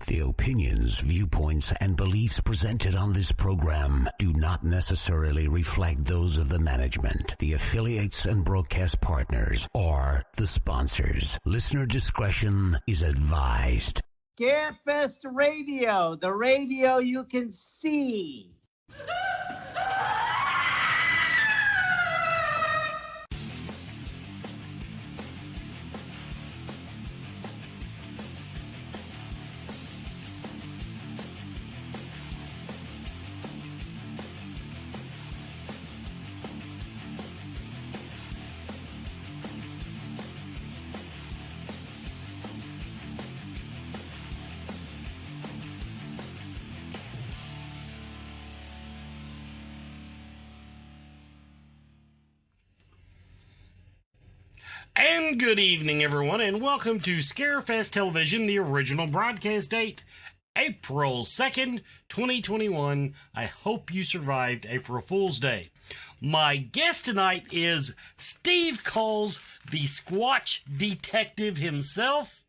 The opinions, viewpoints, and beliefs presented on this program do not necessarily reflect those of the management, the affiliates and broadcast partners, or the sponsors. Listener discretion is advised. Scarefest Radio, the radio you can see. And good evening, everyone, and welcome to Scarefest Television, the original broadcast date, April 2nd, 2021. I hope you survived April Fool's Day. My guest tonight is Steve Kulls, the Squatch Detective himself.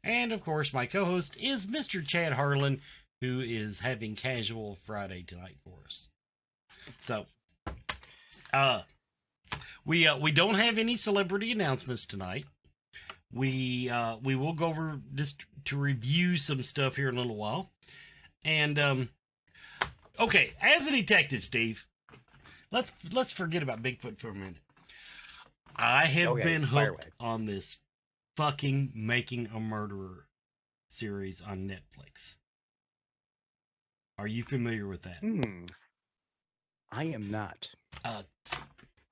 And, of course, my co-host is Mr. Chad Harlan, who is having casual Friday tonight for us. So, We don't have any celebrity announcements tonight. We will go over just to review some stuff here in a little while. And okay, as a detective, Steve, let's forget about Bigfoot for a minute. I have been hooked on this fucking Making a Murderer series on Netflix. Are you familiar with that? I am not.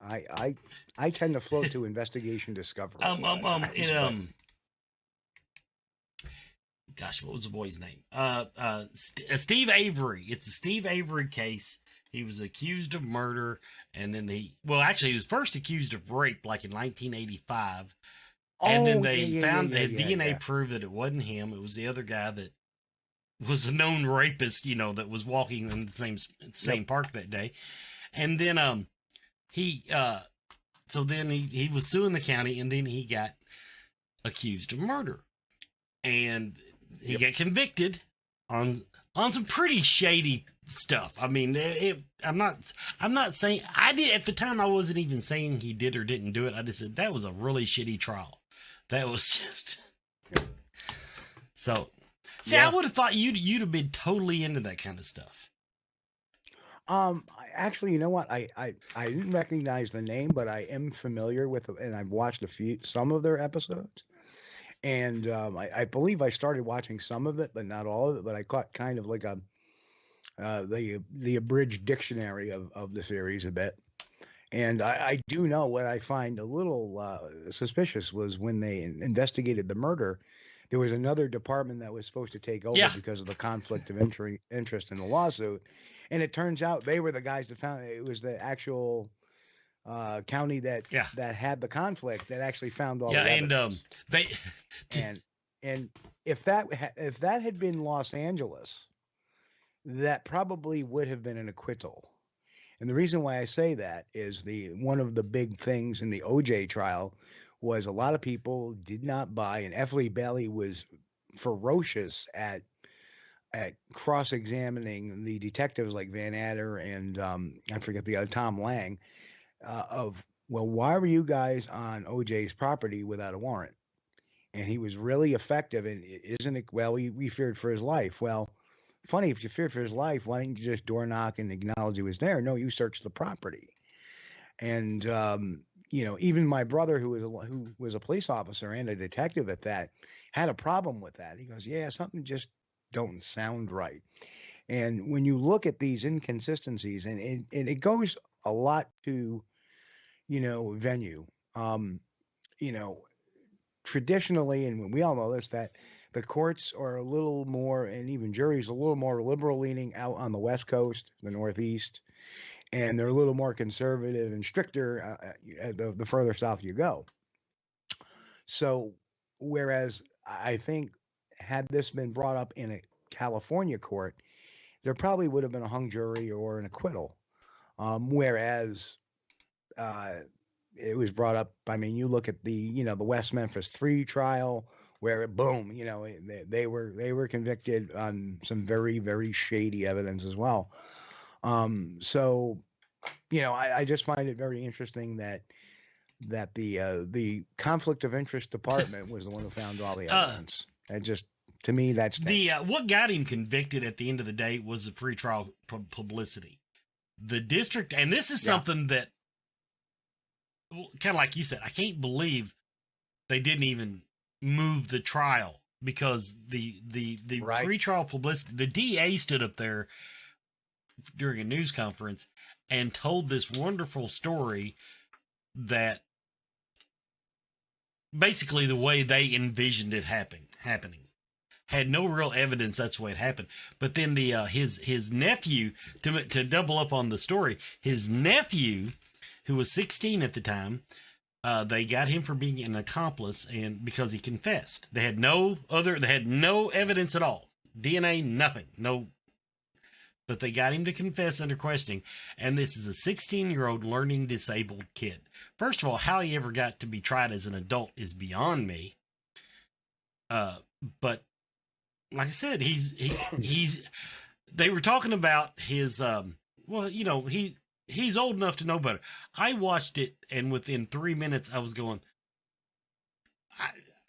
I tend to float to investigation discovery. Gosh, what was the boy's name? Steve Avery. It's a Steve Avery case. He was accused of murder, and then he was first accused of rape, like in 1985. And then they found DNA proved that it wasn't him. It was the other guy that was a known rapist, that was walking in the same park that day. And then he was suing the county, and then he got accused of murder, and he got convicted on some pretty shady stuff. I mean, I'm not saying I did at the time. I wasn't even saying he did or didn't do it. I just said that was a really shitty trial. That was just so. See, I would have thought you'd have been totally into that kind of stuff. Actually, you know what? I didn't recognize the name, but I am familiar with it, and I've watched some of their episodes. And I believe I started watching some of it, but not all of it. But I caught kind of like the abridged dictionary of the series a bit. And I do know what I find a little suspicious was when they investigated the murder. There was another department that was supposed to take over because of the conflict of interest in the lawsuit. And it turns out they were the guys that found it. It was the actual county that had the conflict that actually found all the evidence. And if that had been Los Angeles, that probably would have been an acquittal. And the reason why I say that is one of the big things in the OJ trial was a lot of people did not buy, and F. Lee Bailey was ferocious at cross-examining the detectives like Van Adder and I forget the other, Tom Lang, why were you guys on OJ's property without a warrant? And he was really effective. And isn't it? Well, we feared for his life. Well, funny, if you feared for his life, why didn't you just door knock and acknowledge he was there? No, you searched the property. And even my brother, who was a police officer and a detective at that, had a problem with that. He goes, "Yeah, something just don't sound right." And when you look at these inconsistencies, and it goes a lot to, venue, traditionally, and we all know this, that the courts are a little more, and even juries, a little more liberal leaning out on the West Coast, the Northeast, and they're a little more conservative and stricter the further south you go. So, whereas I think had this been brought up in a California court, there probably would have been a hung jury or an acquittal. Whereas it was brought up, I mean, you look at the West Memphis 3 trial where boom, they were convicted on some very, very shady evidence as well. So I just find it very interesting that the conflict of interest department was the one who found all the evidence. And just, to me, that's what got him convicted at the end of the day was the pretrial publicity. The district, and this is something that, kind of like you said, I can't believe they didn't even move the trial, because the pretrial publicity, the DA stood up there during a news conference and told this wonderful story that basically the way they envisioned it happening had no real evidence that's the way it happened. But then his nephew, to double up on the story, his nephew, who was 16 at the time, they got him for being an accomplice, and because he confessed. They had no evidence at all. DNA, nothing. No. But they got him to confess under questioning. And this is a 16-year-old learning disabled kid. First of all, how he ever got to be tried as an adult is beyond me. But like I said, they were talking about his, he's old enough to know better. I watched it, and within 3 minutes, I was going,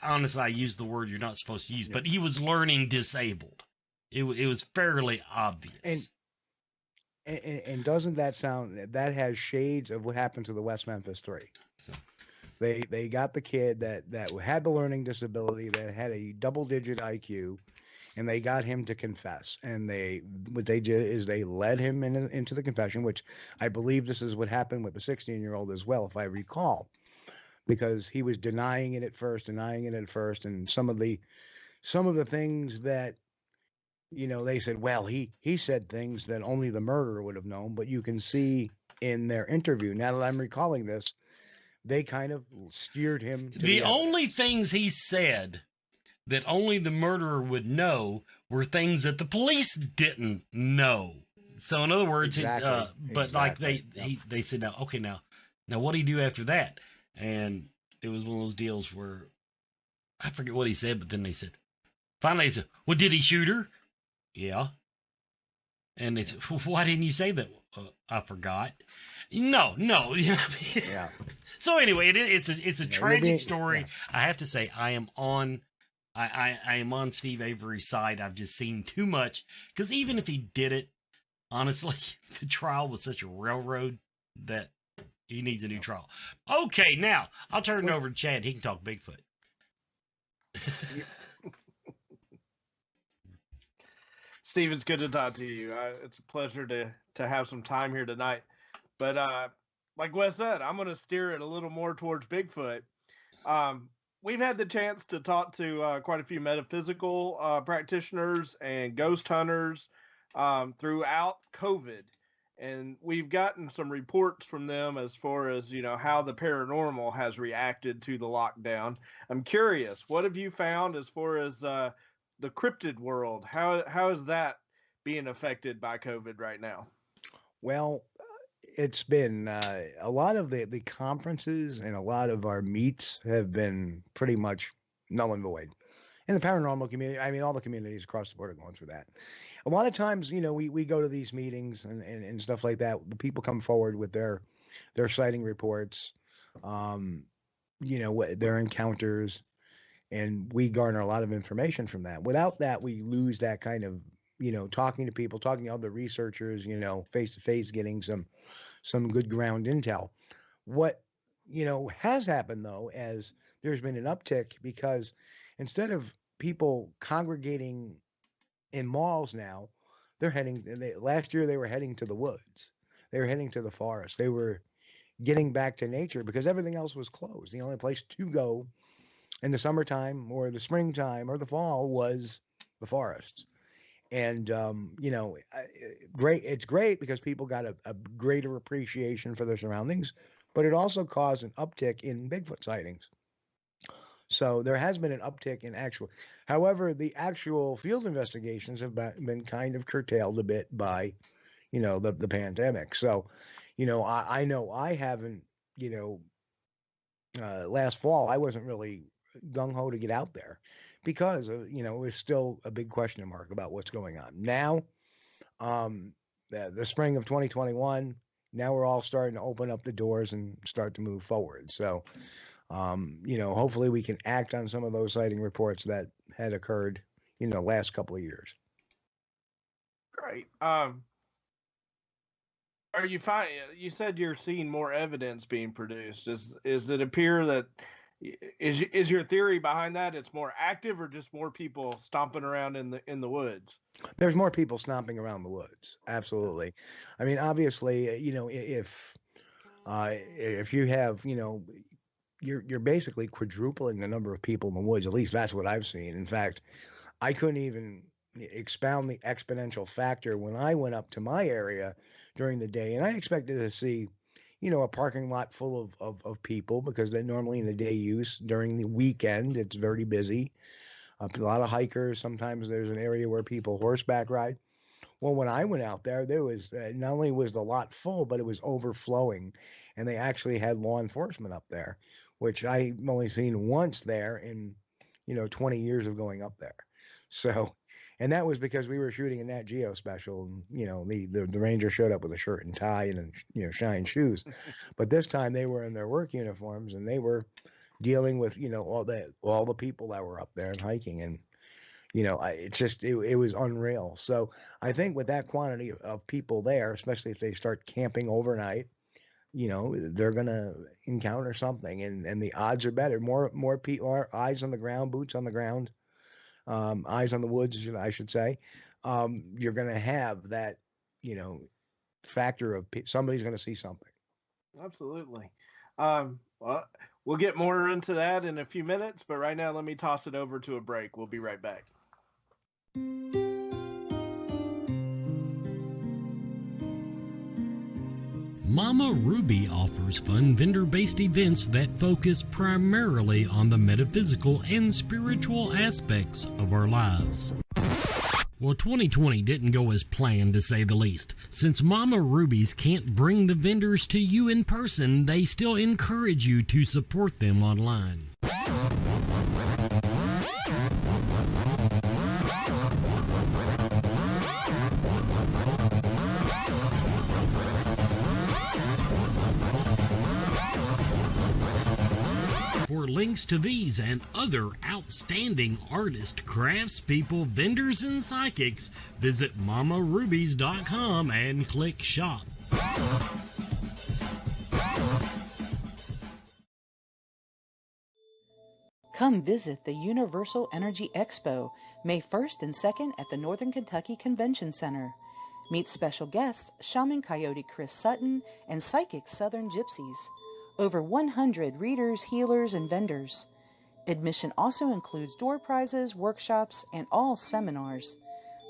honestly, I used the word you're not supposed to use, but he was learning disabled. It was fairly obvious. And doesn't that sound, that has shades of what happened to the West Memphis Three? So they got the kid that had the learning disability, that had a double-digit IQ, and they got him to confess. And what they did is they led him into the confession, which I believe this is what happened with the 16-year-old as well, if I recall, because he was denying it at first, and some of the things that, they said, well, he said things that only the murderer would have known. But you can see in their interview, now that I'm recalling this, they kind of steered him to the only things he said that only the murderer would know were things that the police didn't know. So in other words, like they said, now what do you do after that? And it was one of those deals where I forget what he said, but then they said, finally, he said, well, did he shoot her? Yeah. And they said, why didn't you say that? I forgot. No. Yeah. So anyway, it's a tragic story. Yeah. I have to say, I am on Steve Avery's side. I've just seen too much, because even if he did it, honestly, the trial was such a railroad that he needs a new trial. Okay, now I'll turn it over to Chad. He can talk Bigfoot. Steve, it's good to talk to you. It's a pleasure to have some time here tonight. But like Wes said, I'm going to steer it a little more towards Bigfoot. We've had the chance to talk to quite a few metaphysical practitioners and ghost hunters throughout COVID. And we've gotten some reports from them as far as, how the paranormal has reacted to the lockdown. I'm curious, what have you found as far as the cryptid world? How is that being affected by COVID right now? Well, it's been a lot of the conferences and a lot of our meets have been pretty much null and void. In the paranormal community, I mean, all the communities across the board are going through that. A lot of times, we go to these meetings and stuff like that. The people come forward with their sighting reports, their encounters, and we garner a lot of information from that. Without that, we lose that kind of, talking to people, talking to other researchers, face to face, getting some good ground intel. What, has happened though, as there's been an uptick, because instead of people congregating in malls now, last year they were heading to the woods. They were heading to the forest. They were getting back to nature because everything else was closed. The only place to go in the summertime or the springtime or the fall was the forests. And, great. It's great because people got a greater appreciation for their surroundings, but it also caused an uptick in Bigfoot sightings. So there has been an uptick in however, the actual field investigations have been kind of curtailed a bit by, the pandemic. So, I know I haven't, last fall, I wasn't really gung ho to get out there because it was still a big question mark about what's going on now. The spring of 2021. Now we're all starting to open up the doors and start to move forward. So, hopefully we can act on some of those sighting reports that had occurred, last couple of years. Great. Are you fine? You said you're seeing more evidence being produced. Is it appear that is your theory behind that? It's more active, or just more people stomping around in the woods? There's more people stomping around the woods. Absolutely. I mean, obviously, if you have, you're basically quadrupling the number of people in the woods. At least that's what I've seen. In fact, I couldn't even expound the exponential factor when I went up to my area during the day, and I expected to see, a parking lot full of people because they're normally in the day use. During the weekend, it's very busy. A lot of hikers. Sometimes there's an area where people horseback ride. Well, when I went out there, there was not only was the lot full, but it was overflowing, and they actually had law enforcement up there, which I've only seen once there in 20 years of going up there. So, and that was because we were shooting a Nat Geo special, and the ranger showed up with a shirt and tie and shine shoes, but this time they were in their work uniforms and they were dealing with all the people that were up there and hiking, and it was unreal. So I think with that quantity of people there, especially if they start camping overnight, they're gonna encounter something, and the odds are better. More people, more eyes on the ground, boots on the ground, eyes on the woods, I should say. You're gonna have that, factor of somebody's gonna see something. Absolutely. Well, we'll get more into that in a few minutes, but right now let me toss it over to a break. We'll be right back. Mama Ruby offers fun vendor-based events that focus primarily on the metaphysical and spiritual aspects of our lives. Well, 2020 didn't go as planned, to say the least. Since Mama Ruby's can't bring the vendors to you in person, they still encourage you to support them online. For links to these and other outstanding artists, craftspeople, vendors, and psychics, visit mamarubies.com and click shop. Come visit the Universal Energy Expo, May 1st and 2nd at the Northern Kentucky Convention Center. Meet special guests, Shaman Coyote Chris Sutton and Psychic Southern Gypsies. Over 100 readers, healers, and vendors. Admission also includes door prizes, workshops, and all seminars.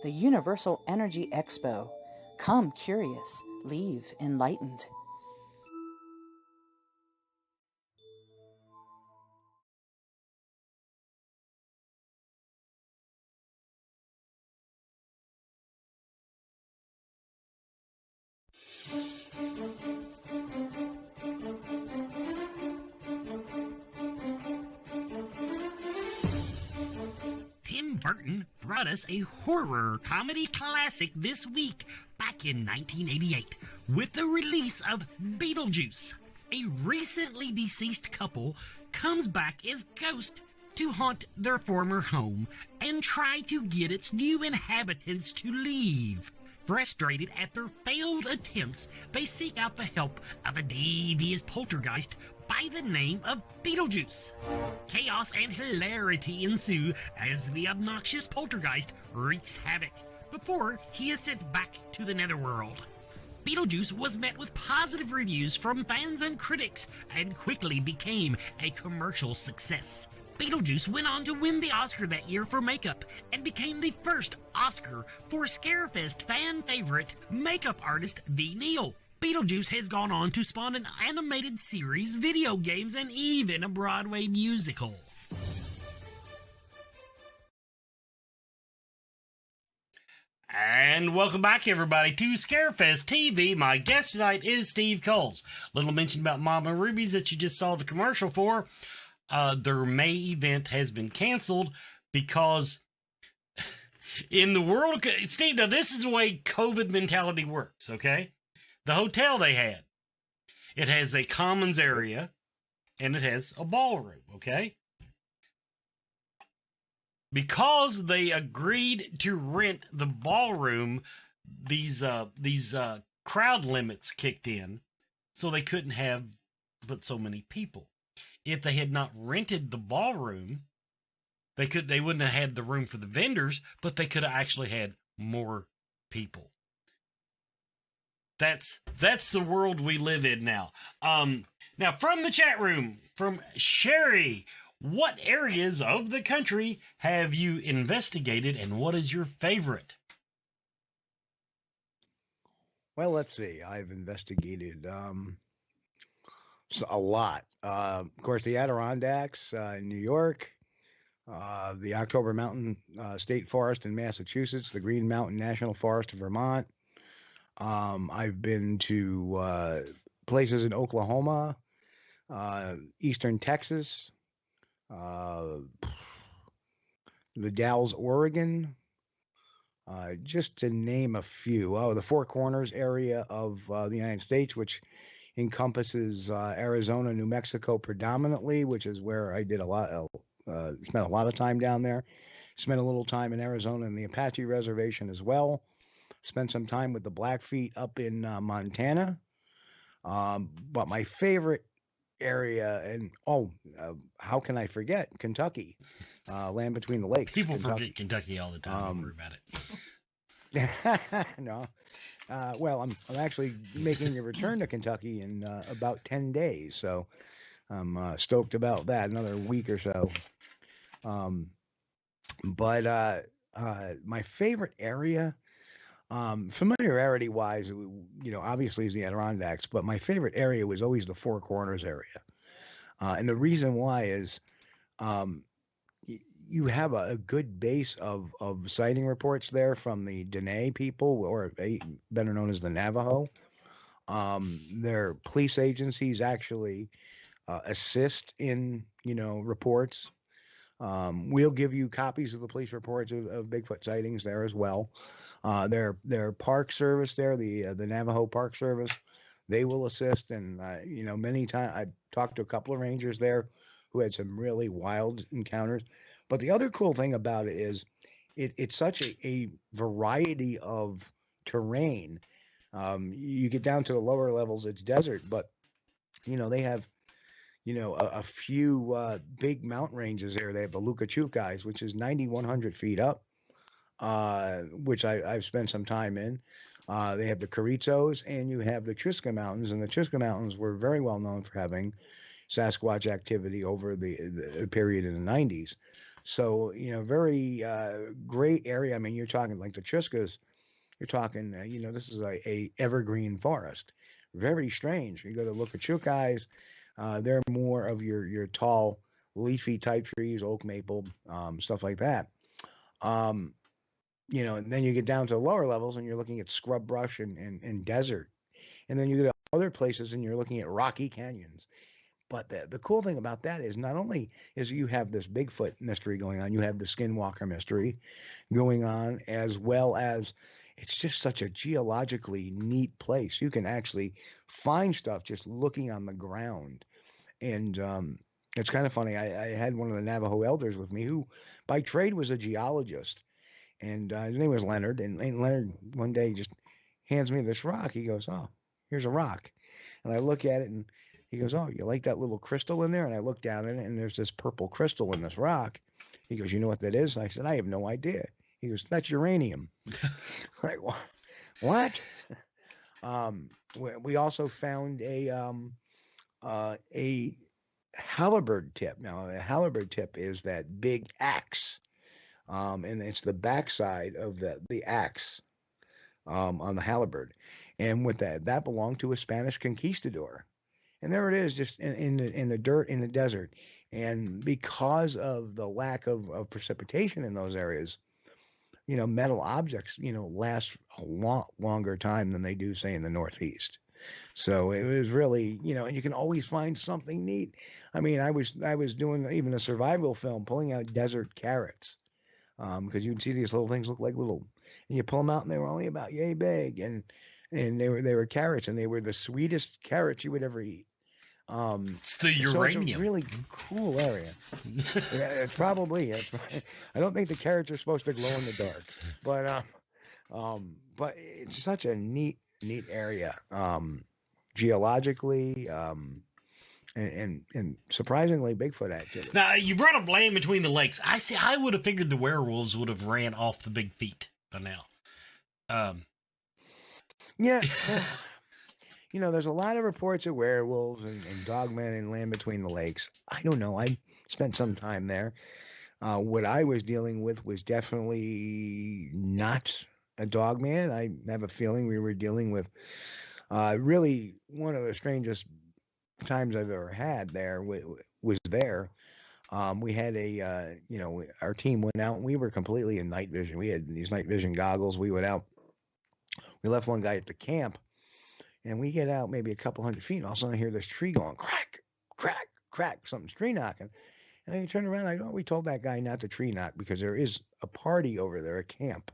The Universal Energy Expo. Come curious, leave enlightened. Tim Burton brought us a horror comedy classic this week, back in 1988, with the release of Beetlejuice. A recently deceased couple comes back as ghosts to haunt their former home and try to get its new inhabitants to leave. Frustrated at their failed attempts, they seek out the help of a devious poltergeist by the name of Beetlejuice. Chaos and hilarity ensue as the obnoxious poltergeist wreaks havoc before he is sent back to the netherworld. Beetlejuice was met with positive reviews from fans and critics and quickly became a commercial success. Beetlejuice went on to win the Oscar that year for makeup and became the first Oscar for Scarefest fan favorite makeup artist V. Neil. Beetlejuice has gone on to spawn an animated series, video games, and even a Broadway musical. And welcome back, everybody, to Scarefest TV. My guest tonight is Steve Kulls. Little mention about Mama Ruby's that you just saw the commercial for. their May event has been canceled because in the world, Steve, now this is the way COVID mentality works, okay? The hotel they had, it has a commons area and it has a ballroom, okay? Because they agreed to rent the ballroom, these crowd limits kicked in, so they couldn't have but so many people. If they had not rented the ballroom, they wouldn't have had the room for the vendors, but they could have actually had more people. That's the world we live in now. Now from the chat room, from Sherry, what areas of the country have you investigated and what is your favorite? Well, let's see. I've investigated a lot. Of course, the Adirondacks in New York, the October Mountain State Forest in Massachusetts, the Green Mountain National Forest of Vermont. I've been to places in Oklahoma, eastern Texas, the Dalles, Oregon, just to name a few. Oh, the Four Corners area of the United States, which encompasses Arizona, New Mexico predominantly, which is where I did spent a lot of time down there. Spent a little time in Arizona in the Apache Reservation as well. Spent some time with the Blackfeet up in Montana. But my favorite area, and how can I forget Kentucky, land between the lakes. People Kentucky. forget Kentucky all the time. Don't worry about it. No. Well, I'm actually making a return to Kentucky in about 10 days, so I'm stoked about that. Another week or so. But my favorite area, familiarity wise, obviously is the Adirondacks, but my favorite area was always the Four Corners area. And the reason why is you have a good base of sighting reports there from the Dene people, or better known as the Navajo. Their police agencies actually assist in, reports. We'll give you copies of the police reports of Bigfoot sightings there as well. Their park service there, the Navajo Park Service, they will assist. And many times I talked to a couple of rangers there who had some really wild encounters. But the other cool thing about it is it's such a variety of terrain. You get down to the lower levels, it's desert, but they have a few big mountain ranges there. They have the Lucachukais, which is 9,100 feet up, which I've spent some time in. They have the Carrizos, and you have the Triska Mountains, and the Triska Mountains were very well known for having Sasquatch activity over the period in the 90s. So, very great area. I mean, you're talking like the Triskas, you're talking, this is a evergreen forest. Very strange. You go to Lucachukais, they're more of your tall, leafy type trees, oak, maple, stuff like that. And then you get down to the lower levels and you're looking at scrub brush and desert. And then you go to other places and you're looking at rocky canyons. But the cool thing about that is not only is you have this Bigfoot mystery going on, you have the Skinwalker mystery going on, as well as it's just such a geologically neat place. You can actually find stuff just looking on the ground. And it's kind of funny. I had one of the Navajo elders with me who by trade was a geologist. And his name was Leonard. And Leonard one day just hands me this rock. He goes, "Oh, here's a rock." And I look at it and he goes, "Oh, you like that little crystal in there?" And I look down in it and there's this purple crystal in this rock. He goes, "You know what that is?" And I said, "I have no idea." He goes, "That's uranium." Like, what? We also found a halberd tip. Now, a halberd tip is that big axe, and it's the backside of the axe on the halberd. And with that belonged to a Spanish conquistador. And there it is, just in the dirt in the desert. And because of the lack of precipitation in those areas, metal objects, last a lot longer time than they do, say, in the Northeast. So it was really, and you can always find something neat. I mean, I was doing even a survival film, pulling out desert carrots, because you'd see these little things look like little, and you pull them out, and they were only about yay big, and they were carrots, and they were the sweetest carrots you would ever eat. It's the So it's a uranium. really cool area. Yeah, it's probably. I don't think the carrots are supposed to glow in the dark, but it's such a neat area, geologically, and surprisingly Bigfoot activity. Now, you brought up land between the lakes. I would have figured the werewolves would have ran off the big feet by now. Yeah. There's a lot of reports of werewolves and dogmen in land between the lakes. I don't know. I spent some time there. What I was dealing with was definitely not a dogman. I have a feeling we were dealing with really one of the strangest times I've ever had there was there. We had our team went out and we were completely in night vision. We had these night vision goggles. We went out. We left one guy at the camp. And we get out maybe a couple hundred feet, and all of a sudden I hear this tree going crack, crack, crack, something's tree knocking. And I turn around, we told that guy not to tree knock because there is a party over there, a camp,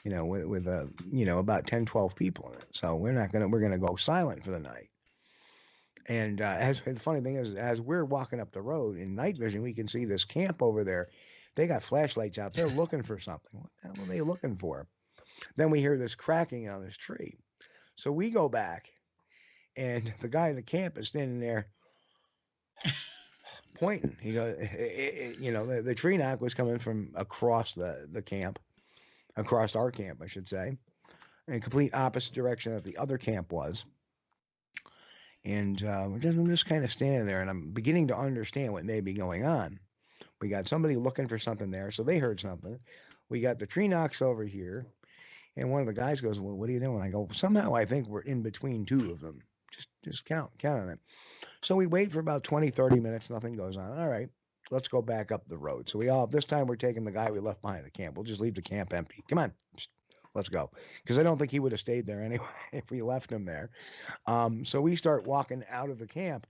with about 10, 12 people in it. So we're going to go silent for the night. And the funny thing is, as we're walking up the road in night vision, we can see this camp over there. They got flashlights out. They're looking for something. What the hell are they looking for? Then we hear this cracking on this tree. So we go back, and the guy in the camp is standing there pointing. He goes, the tree knock was coming from across the camp, across our camp, I should say, in complete opposite direction that the other camp was. And I'm just kind of standing there, and I'm beginning to understand what may be going on. We got somebody looking for something there, so they heard something. We got the tree knocks over here. And one of the guys goes, well, what are you doing? I go, somehow I think we're in between two of them. Just count on them. So we wait for about 20, 30 minutes. Nothing goes on. All right, let's go back up the road. So this time we're taking the guy we left behind the camp. We'll just leave the camp empty. Come on, let's go. Because I don't think he would have stayed there anyway if we left him there. So we start walking out of the camp,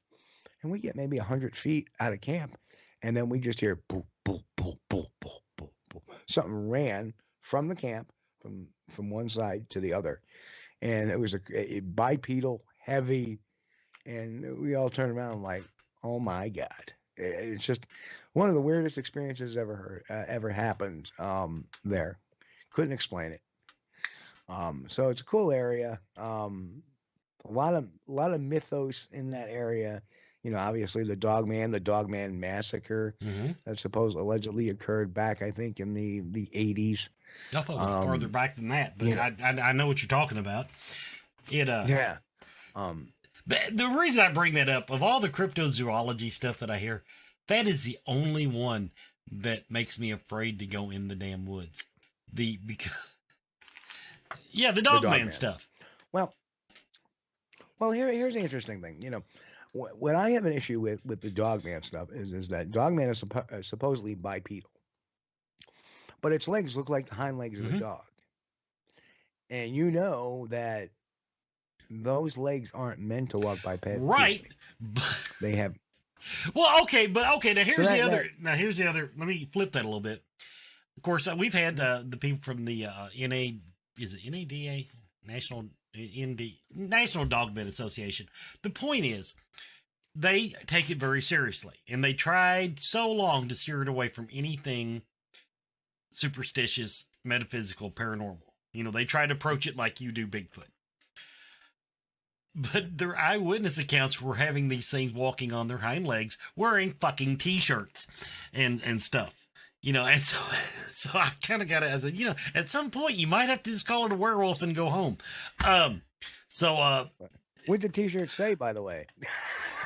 and we get maybe 100 feet out of camp. And then we just hear, boop, boop, boop, boop, boop, boop, boop. Something ran from the camp, from one side to the other, and it was a bipedal, heavy, and we all turned around like, oh my god, it's just one of the weirdest experiences ever happened there. Couldn't explain it. So it's a cool area. A lot of mythos in that area. Obviously the Dogman massacre that allegedly occurred back, I think, in the 80s. I thought it was farther back than that, but yeah. I know what you're talking about. Yeah. The reason I bring that up, of all the cryptozoology stuff that I hear, that is the only one that makes me afraid to go in the damn woods. The Dogman stuff. Well, here's the interesting thing. What I have an issue with the Dogman stuff is that Dogman is supposedly bipedal, but its legs look like the hind legs of a dog, and that those legs aren't meant to walk bipedally. Right. They have. Well, okay. Now here's the other. Let me flip that a little bit. Of course, we've had the people from the NADA National Dogman Association. The point is, they take it very seriously, and they tried so long to steer it away from anything superstitious, metaphysical, paranormal. They try to approach it like you do Bigfoot. But their eyewitness accounts were having these things walking on their hind legs, wearing fucking t-shirts and stuff. And so I kind of got it as at some point you might have to just call it a werewolf and go home. What'd the t-shirt say, by the way?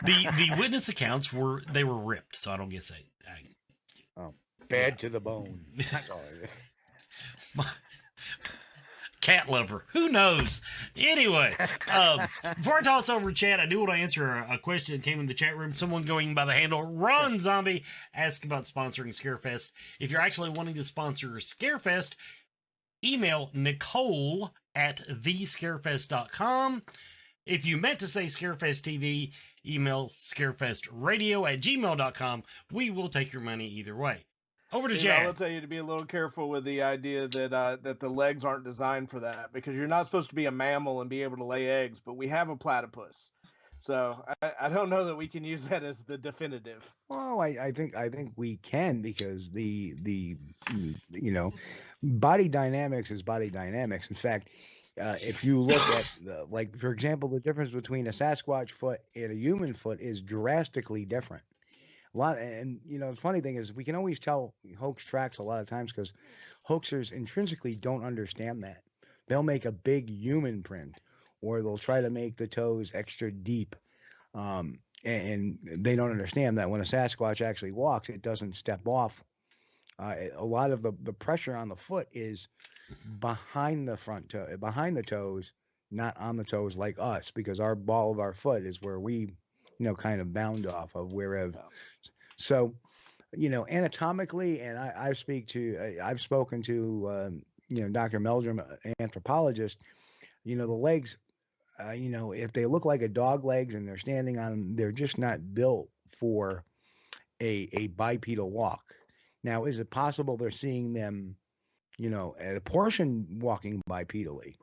The witness accounts were ripped, so I don't guess bad to the bone. Cat lover, who knows? Anyway, before I toss over chat, I do want to answer a question that came in the chat room. Someone going by the handle Ron Zombie asked about sponsoring Scarefest. If you're actually wanting to sponsor Scarefest, email Nicole at thescarefest.com. If you meant to say Scarefest TV, email scarefestradio@gmail.com. We will take your money either way. Over to Steve, I will Chad. tell you to be a little careful with the idea that that the legs aren't designed for that, because you're not supposed to be a mammal and be able to lay eggs, but we have a platypus. So I don't know that we can use that as the definitive. Well, I think we can, because body dynamics is body dynamics. In fact, if you look at like, for example, the difference between a Sasquatch foot and a human foot is drastically different. And the funny thing is, we can always tell hoax tracks a lot of times because hoaxers intrinsically don't understand that. They'll make a big human print, or they'll try to make the toes extra deep. And they don't understand that when a Sasquatch actually walks, it doesn't step off. A lot of the pressure on the foot is behind the front toe, behind the toes, not on the toes like us, because our ball of our foot is where we, kind of bound off of, wherever. So, anatomically, and I've spoken to, Dr. Meldrum, an anthropologist. The legs, if they look like a dog legs and they're standing on them, they're just not built for a bipedal walk. Now, is it possible they're seeing them, at a portion walking bipedally?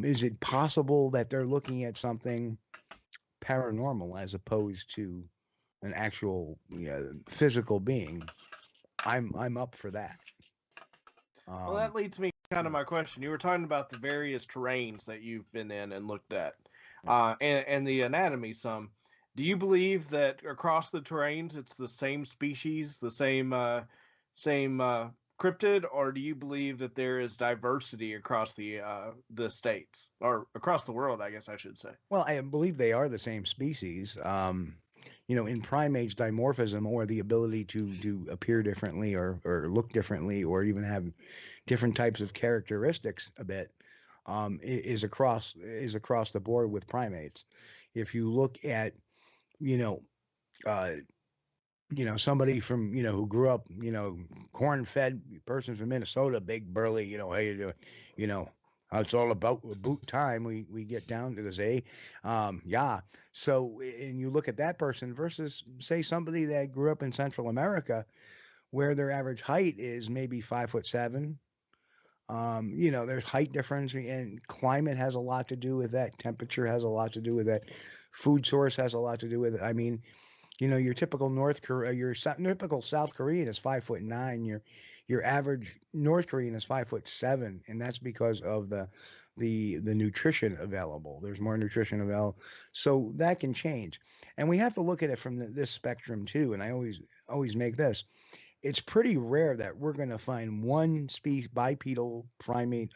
Is it possible that they're looking at something paranormal as opposed to an actual physical being? I'm up for that. Well, that leads me kind of my question. You were talking about the various terrains that you've been in and looked at, and the anatomy some. Do you believe that across the terrains it's the same species, the same cryptid, or do you believe that there is diversity across the states, or across the world, I guess I should say? Well, I believe they are the same species. In primates, dimorphism, or the ability to appear differently or look differently, or even have different types of characteristics a bit, is across the board with primates. If you look at, somebody from, who grew up, corn-fed person from Minnesota, big burly, how you doing, it's all about boot time. We get down to this, yeah. So, and you look at that person versus, say, somebody that grew up in Central America, where their average height is maybe 5'7". There's height difference, and climate has a lot to do with that. Temperature has a lot to do with that. Food source has a lot to do with it. I mean, your typical typical South Korean is 5'9". Your average North Korean is 5'7", and that's because of the nutrition available. There's more nutrition available, so that can change. And we have to look at it from this spectrum too. And I always make this: it's pretty rare that we're going to find one bipedal primate,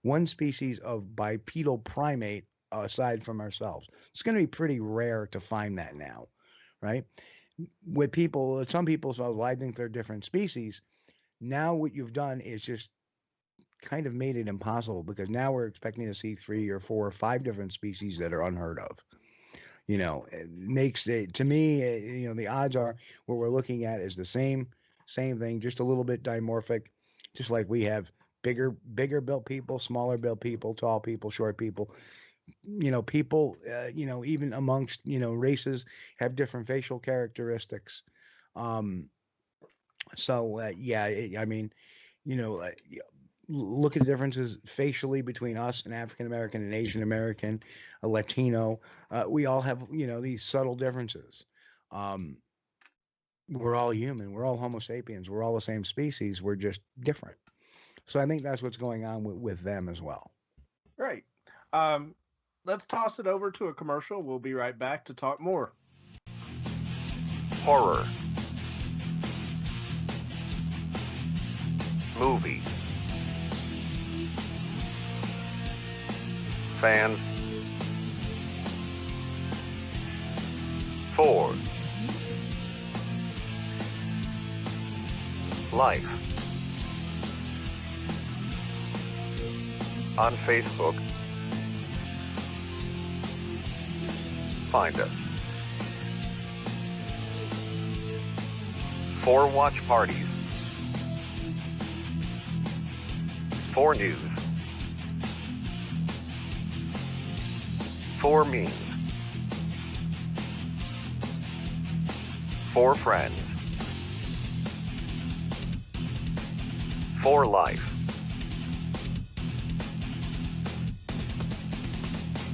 one species of bipedal primate aside from ourselves. It's going to be pretty rare to find that now, right? With people, some people say, well, I think they're different species. Now what you've done is just kind of made it impossible, because now we're expecting to see 3 or 4 or 5 different species that are unheard of. It makes it, to me, the odds are what we're looking at is the same thing, just a little bit dimorphic, just like we have bigger built people, smaller built people, tall people, short people. People, even amongst, races have different facial characteristics. Look at the differences facially between us and African American and Asian American, a Latino. We all have, these subtle differences. We're all human. We're all Homo sapiens. We're all the same species. We're just different. So I think that's what's going on with them as well. Right. Let's toss it over to a commercial. We'll be right back to talk more. Horror. Movies. Fans. 4. Life. On Facebook. Find us. 4 watch parties. 4 news. 4 means 4 friends, 4 life.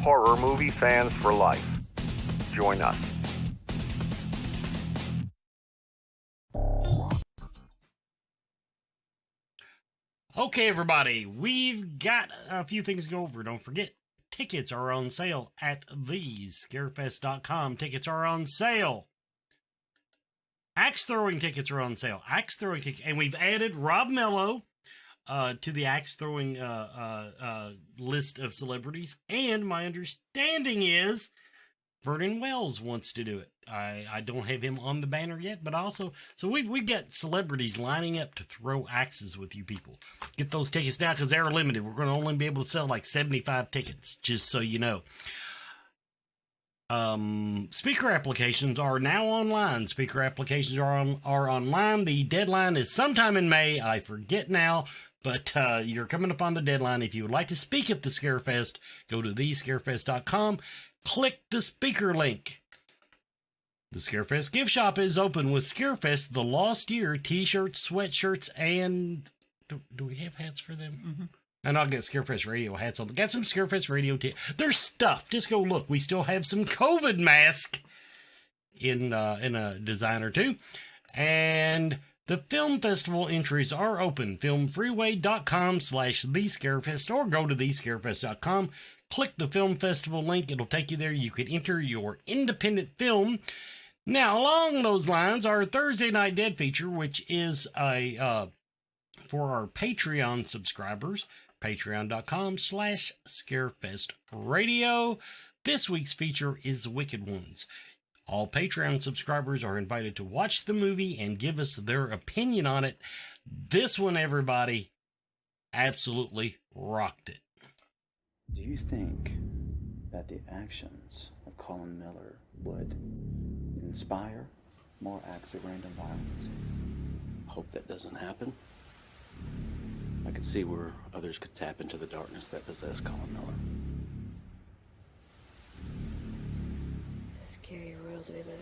Horror movie fans for life. Join us. Okay, everybody, we've got a few things to go over. Don't forget, tickets are on sale at thescarefest.com. Tickets are on sale. Axe throwing tickets are on sale. Axe throwing tickets, and we've added Rob Mello to the axe throwing list of celebrities. And my understanding is Vernon Wells wants to do it. I don't have him on the banner yet, but also, so we've got celebrities lining up to throw axes with you people. Get those tickets now because they're limited. We're going to only be able to sell like 75 tickets, just so you know. Speaker applications are now online. Speaker applications are online. The deadline is sometime in May. I forget now, but you're coming up on the deadline. If you would like to speak at the Scarefest, go to thescarefest.com. Click the speaker link. The Scarefest gift shop is open with Scarefest The Lost Year t-shirts, sweatshirts, and do we have hats for them? Mm-hmm. And I'll get Scarefest Radio hats on. Got some Scarefest Radio There's stuff. Just go look. We still have some COVID mask in a design or two. And the film festival entries are open. Filmfreeway.com/thescarefest or go to thescarefest.com. Click the film festival link. It'll take you there. You can enter your independent film. Now, along those lines, our Thursday Night Dead feature, which is for our Patreon subscribers, patreon.com/scarefestradio. This week's feature is Wicked Ones. All Patreon subscribers are invited to watch the movie and give us their opinion on it. This one, everybody, absolutely rocked it. Do you think that the actions of Colin Miller would inspire more acts of random violence? Hope that doesn't happen. I could see where others could tap into the darkness that possessed Colin Miller. It's a scary world we live in.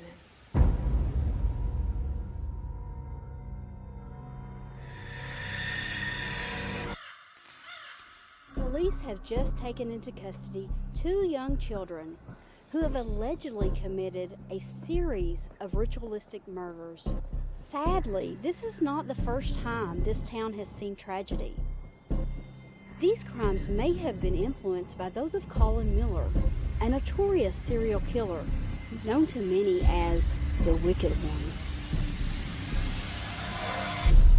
Police have just taken into custody 2 young children who have allegedly committed a series of ritualistic murders. Sadly, this is not the first time this town has seen tragedy. These crimes may have been influenced by those of Colin Miller, a notorious serial killer known to many as the Wicked One.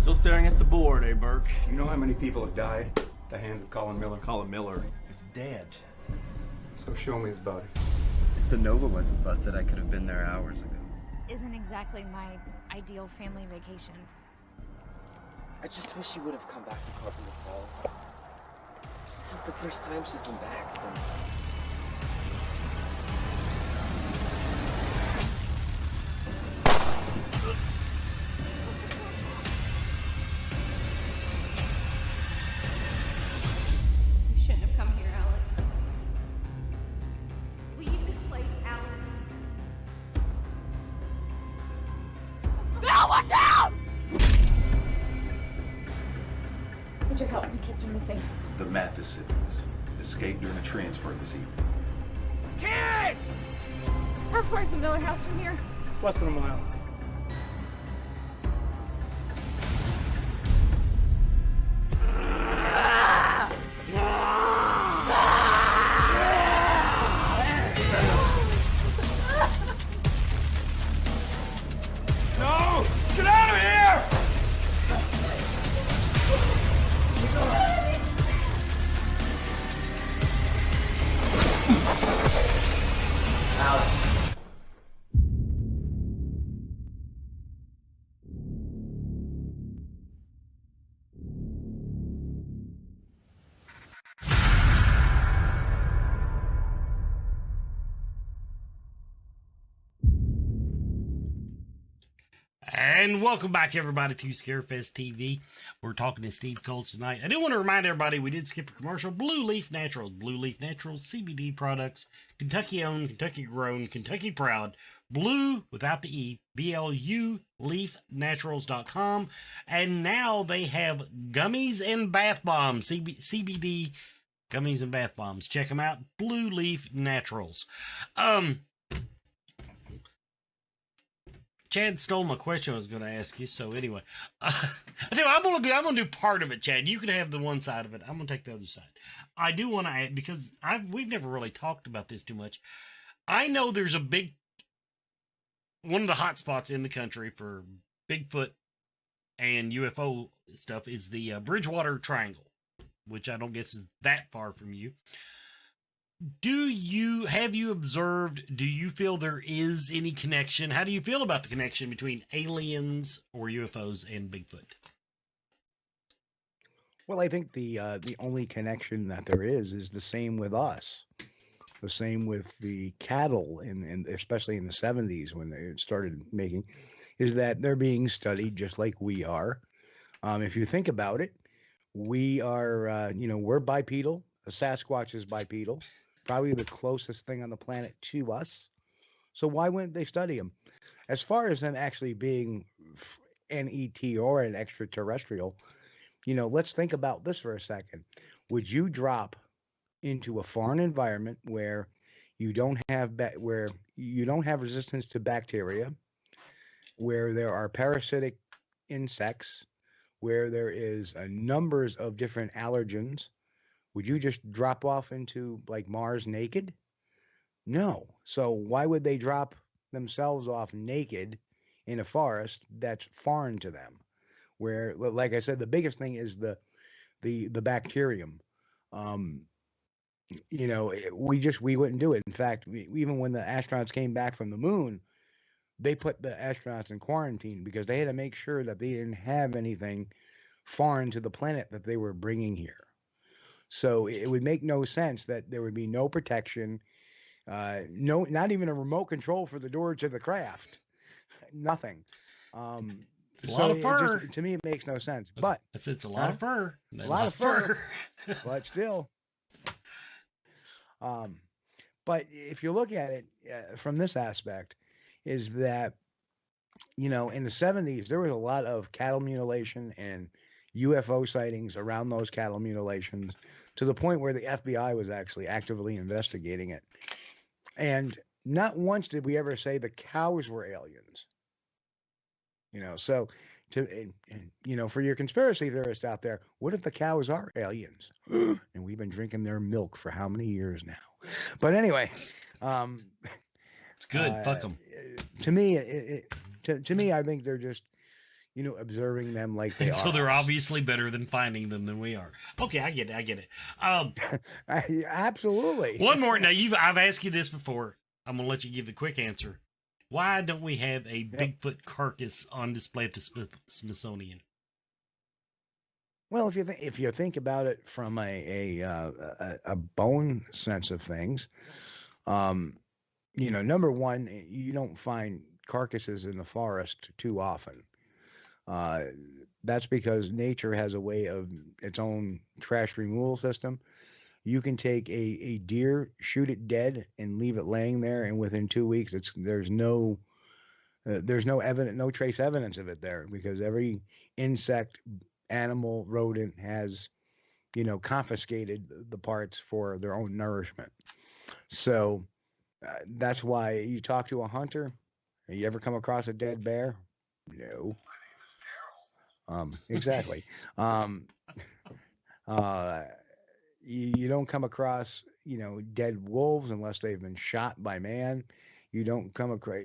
Still staring at the board, eh, Burke? You know how many people have died at the hands of Colin Miller? Colin Miller is dead. So show me his body. If the Nova wasn't busted, I could have been there hours ago. Isn't exactly my ideal family vacation. I just wish she would have come back to Carpenter Falls. This is the first time she's been back since... You shouldn't have come here, Alex. Leave this place, Alex. Bill, watch out! Need your help. The kids are missing. The Mathis siblings escaped during a transfer this evening. Kids! How far is the Miller house from here? It's less than a mile. No! Get out of here! And welcome back, everybody, to Scarefest TV. We're talking to Steve Kulls tonight. I do want to remind everybody we did skip a commercial. Blue Leaf Naturals. Blue Leaf Naturals CBD products. Kentucky-owned, Kentucky-grown, Kentucky-proud. Blue, without the E, BLU, leafnaturals.com. And now they have gummies and bath bombs, CBD gummies and bath bombs. Check them out, Blue Leaf Naturals. Chad stole my question I was going to ask you, so anyway. I'm going to do part of it, Chad. You can have the one side of it. I'm going to take the other side. I do want to add, because we've never really talked about this too much. I know there's one of the hot spots in the country for Bigfoot and UFO stuff is the Bridgewater Triangle, which I don't guess is that far from you. Have you observed, do you feel there is any connection? How do you feel about the connection between aliens or UFOs and Bigfoot? Well, I think the only connection that there is the same with us. The same with the cattle, and especially in the 70s when they started making, is that they're being studied just like we are. If you think about it, we are, we're bipedal. A Sasquatch is bipedal, probably the closest thing on the planet to us. So why wouldn't they study them? As far as them actually being an ET or an extraterrestrial, let's think about this for a second. Would you drop into a foreign environment where you don't have resistance to bacteria, where there are parasitic insects, where there is numbers of different allergens? Would you just drop off into like Mars naked? No. So why would they drop themselves off naked in a forest that's foreign to them? Where, like I said, the biggest thing is the bacterium. We wouldn't do it. In fact, even when the astronauts came back from the moon, they put the astronauts in quarantine because they had to make sure that they didn't have anything foreign to the planet that they were bringing here. So it would make no sense that there would be no protection, not even a remote control for the door to the craft, nothing. It's a lot of fur. To me, it makes no sense. But it's a lot of fur. A lot of fur. But still. But if you look at it from this aspect, is that, in the 70s, there was a lot of cattle mutilation and UFO sightings around those cattle mutilations, to the point where the FBI was actually actively investigating it. And not once did we ever say the cows were aliens. So for your conspiracy theorists out there, what if the cows are aliens? And we've been drinking their milk for how many years now? But anyway, it's good. Fuck them. To me, to me, I think they're just, observing them like they are. So they're obviously better than finding them than we are. Okay, I get it. Absolutely. One more. Now, I've asked you this before. I'm going to let you give the quick answer. Why don't we have a Bigfoot carcass on display at the Smithsonian? Well, if you think about it from a bone sense of things, number one, you don't find carcasses in the forest too often. That's because nature has a way of its own trash removal system. You can take a deer, shoot it dead, and leave it laying there, and within 2 weeks, there's no evidence, no trace evidence of it there, because every insect, animal, rodent has, confiscated the parts for their own nourishment. So that's why you talk to a hunter. You ever come across a dead bear? No. Exactly. You don't come across, dead wolves unless they've been shot by man. You don't come across,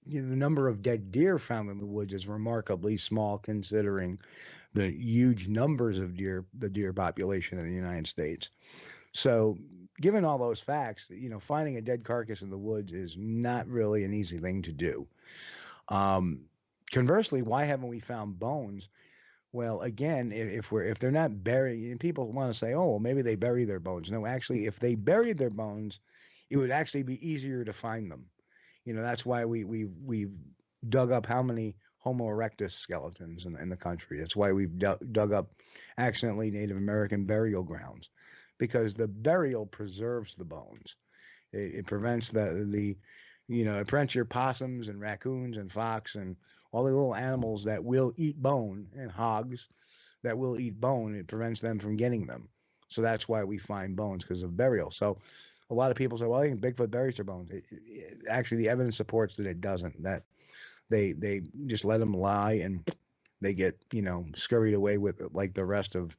the number of dead deer found in the woods is remarkably small considering the huge numbers of the deer population in the United States. So given all those facts, finding a dead carcass in the woods is not really an easy thing to do. Conversely, why haven't we found bones? Well, again, if they're not buried, and people want to say, oh, well, maybe they bury their bones. No, actually, if they buried their bones, it would actually be easier to find them. That's why we've dug up how many Homo erectus skeletons in the country. That's why we've dug up accidentally Native American burial grounds, because the burial preserves the bones. It prevents it prevents your possums and raccoons and fox and all the little animals that will eat bone, and hogs that will eat bone. It prevents them from getting them. So that's why we find bones, because of burial. So a lot of people say, well, I think Bigfoot buries their bones. Actually, the evidence supports that it doesn't, that they just let them lie and they get, scurried away with it, like the rest of,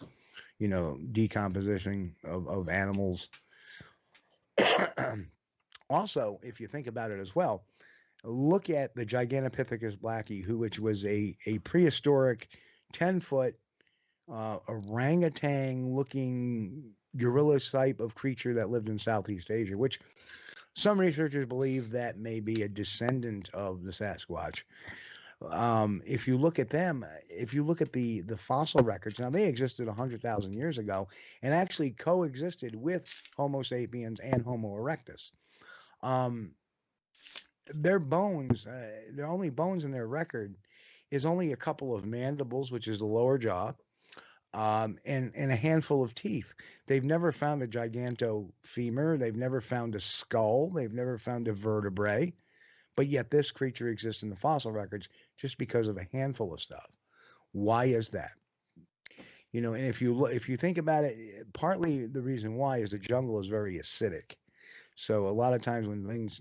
decomposition of animals. Also, if you think about it as well, look at the Gigantopithecus blacki, which was a prehistoric 10-foot orangutan-looking gorilla type of creature that lived in Southeast Asia, which some researchers believe that may be a descendant of the Sasquatch. If you look at them, if you look at the fossil records, now they existed 100,000 years ago and actually coexisted with Homo sapiens and Homo erectus. Their bones, their only bones in their record is only a couple of mandibles, which is the lower jaw, and a handful of teeth. They've never found a gigantofemur. They've never found a skull. They've never found a vertebrae. But yet this creature exists in the fossil records just because of a handful of stuff. Why is that? And if you think about it, partly the reason why is the jungle is very acidic. So a lot of times when things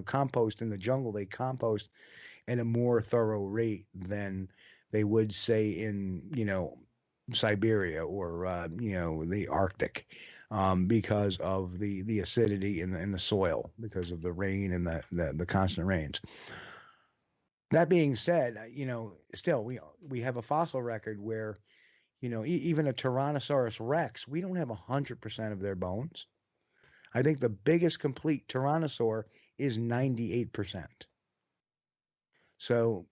compost in the jungle, they compost at a more thorough rate than they would say in, Siberia or, the Arctic, because of the acidity in the soil, because of the rain and the constant rains. That being said, still we have a fossil record where, even a Tyrannosaurus Rex, we don't have 100% of their bones. I think the biggest complete Tyrannosaur is 98%. So,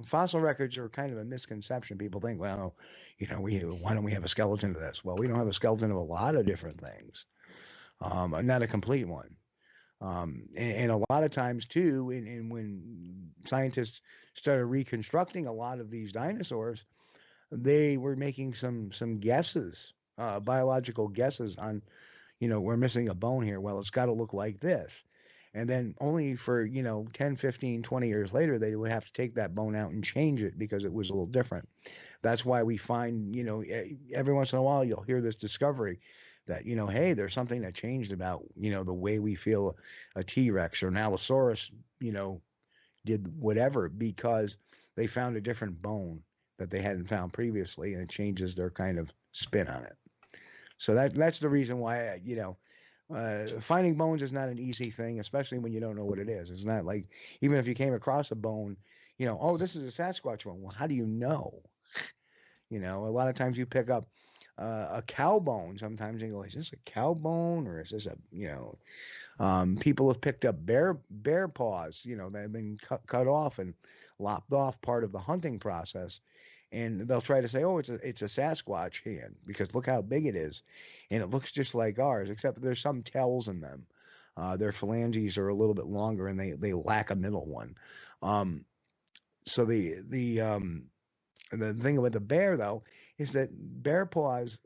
fossil records are kind of a misconception. People think, well, why don't we have a skeleton of this? Well, we don't have a skeleton of a lot of different things, not a complete one. And a lot of times, too, and when scientists started reconstructing a lot of these dinosaurs, they were making some guesses, biological guesses on, we're missing a bone here. Well, it's got to look like this. And then only for, 10, 15, 20 years later, they would have to take that bone out and change it because it was a little different. That's why we find, every once in a while, you'll hear this discovery that, hey, there's something that changed about, the way we feel a T-Rex or an Allosaurus, did whatever, because they found a different bone that they hadn't found previously, and it changes their kind of spin on it. So that's the reason why, finding bones is not an easy thing, especially when you don't know what it is. It's not like, even if you came across a bone, oh, this is a Sasquatch bone. Well, how do you know? A lot of times you pick up a cow bone. Sometimes you go, is this a cow bone, or is this a, people have picked up bear paws, that have been cut off and lopped off part of the hunting process. And they'll try to say, oh, it's a Sasquatch hand, because look how big it is. And it looks just like ours, except there's some tells in them. Their phalanges are a little bit longer, and they lack a middle one. So the thing about the bear, though, is that bear paws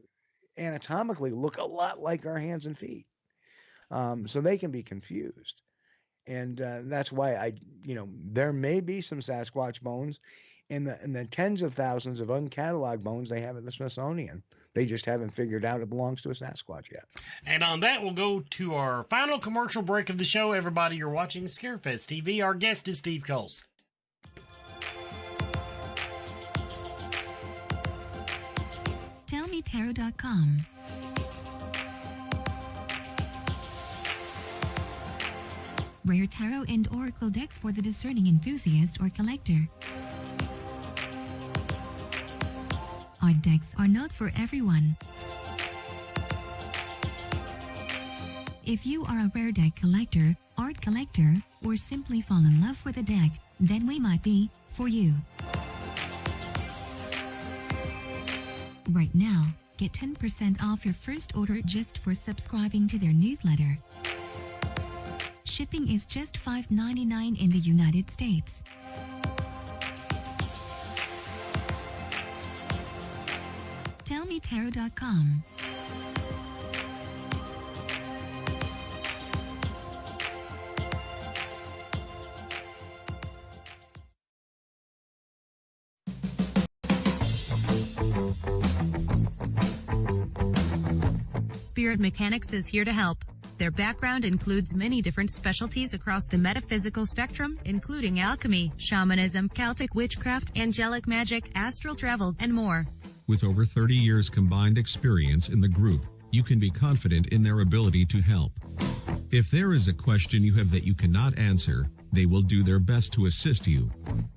anatomically look a lot like our hands and feet. So they can be confused. And that's why there may be some Sasquatch bones in the tens of thousands of uncatalogued bones they have at the Smithsonian. They just haven't figured out it belongs to a Sasquatch yet. And on that, we'll go to our final commercial break of the show. Everybody, you're watching Scarefest TV. Our guest is Steve Kulls. TellMeTarot.com. Rare tarot and oracle decks for the discerning enthusiast or collector. Our decks are not for everyone. If you are a rare deck collector, art collector, or simply fall in love with a deck, then we might be for you. Right now, get 10% off your first order just for subscribing to their newsletter. Shipping is just $5.99 in the United States. TellMeTarot.com. Spirit Mechanics is here to help. Their background includes many different specialties across the metaphysical spectrum, including alchemy, shamanism, Celtic witchcraft, angelic magic, astral travel, and more. With over 30 years combined experience in the group, you can be confident in their ability to help. If there is a question you have that you cannot answer, they will do their best to assist you.